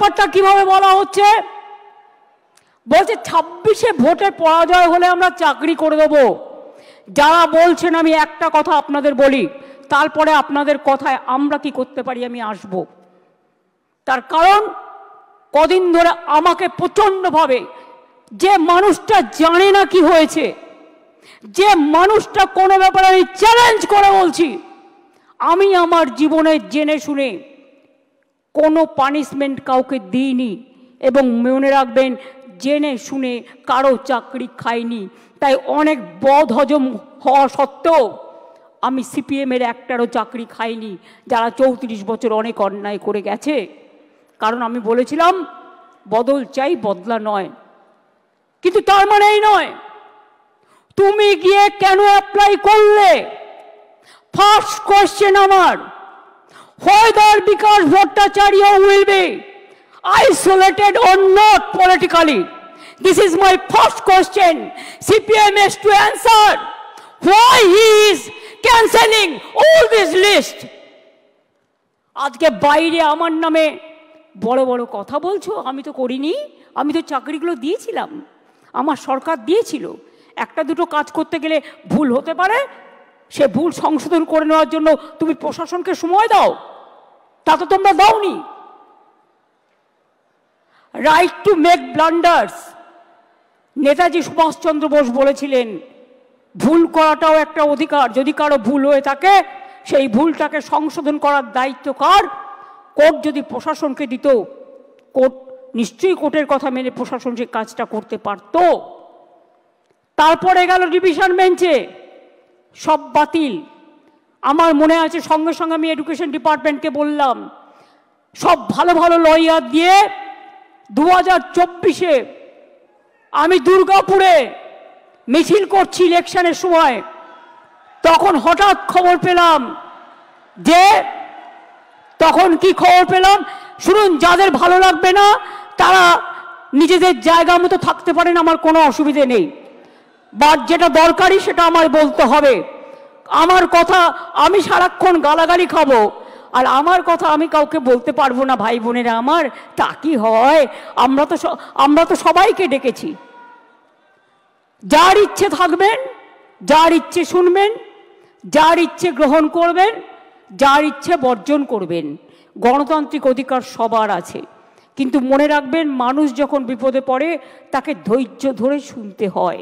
ব্যাপারটা কিভাবে বলা হচ্ছে, বলছে 26-এ ভোটে পরাজয় হলে আমরা চাকরি করে দেবো। যারা বলছেন আমি একটা কথা আপনাদের বলি, তারপরে আপনাদের কথায় আমরা কি করতে পারি আমি আসব। তার কারণ কদিন ধরে আমাকে প্রচণ্ডভাবে যে মানুষটা জানে না কি হয়েছে, যে মানুষটা কোনো ব্যাপারে আমি চ্যালেঞ্জ করে বলছি, আমি আমার জীবনে জেনে শুনে কোনো পানিশমেন্ট কাউকে দিইনি এবং মনে রাখবেন জেনে শুনে কারো চাকরি খাইনি। তাই অনেক বদহজম হওয়া সত্ত্বেও আমি সিপিএমের একটারও চাকরি খাইনি, যারা 34 বছর অনেক অন্যায় করে গেছে। কারণ আমি বলেছিলাম বদল চাই, বদলা নয়। কিন্তু তার মানে এই নয় তুমি গিয়ে কেন অ্যাপ্লাই করলে। ফার্স্ট কোয়েশ্চেন আমার, whether Vikas Bhattacharya will be isolated or not politically. This is my first question. CPM has to answer why he is cancelling all this list. আজকে বাইরে আমার নামে বড় বড় কথা বলছো, আমি তো করিনি, আমি তো চাকরিগুলো দিয়েছিলাম, আমার সরকার দিয়েছিল। একটা দুটো কাজ করতে গেলে ভুল হতে পারে, সে ভুল সংশোধন করে নেওয়ার জন্য তুমি প্রশাসনকে সময় দাও, তা তো তোমরা দাওনি। Right to make blunders, Netaji Subhash Chandra Bose বলেছিলেন ভুল করাটাও একটা অধিকার। যদি কারো ভুল হয়ে থাকে সেই ভুলটাকে সংশোধন করার দায়িত্ব কার? কোর্ট যদি প্রশাসনকে দিত, কোর্ট নিশ্চয়ই কোর্টের কথা মেনে প্রশাসন সেই কাজটা করতে পারত। তারপরে গেল ডিভিশন বেঞ্চে, সব বাতিল। আমার মনে আছে সঙ্গে সঙ্গে আমি এডুকেশন ডিপার্টমেন্টকে বললাম সব ভালো ভালো লয়ার দিয়ে 2024-এ আমি দুর্গাপুরে মিছিল করছি ইলেকশনের সময়, তখন হঠাৎ খবর পেলাম যে, তখন কি খবর পেলাম শুনুন, যাদের ভালো লাগবে না তারা নিজেদের জায়গা মতো থাকতে পারেন, আমার কোনো অসুবিধে নেই, বাট যেটা দরকারি সেটা আমার বলতে হবে। আমার কথা আমি সারাক্ষণ গালাগালি খাবো আর আমার কথা আমি কাউকে বলতে পারবো না ভাই বোনেরা আমার, তা কি হয়? আমরা তো সবাইকে ডেকেছি। যার ইচ্ছে থাকবেন, যার ইচ্ছে শুনবেন, যার ইচ্ছে গ্রহণ করবেন, যার ইচ্ছে বর্জন করবেন। গণতান্ত্রিক অধিকার সবার আছে, কিন্তু মনে রাখবেন মানুষ যখন বিপদে পড়ে তাকে ধৈর্য ধরে শুনতে হয়।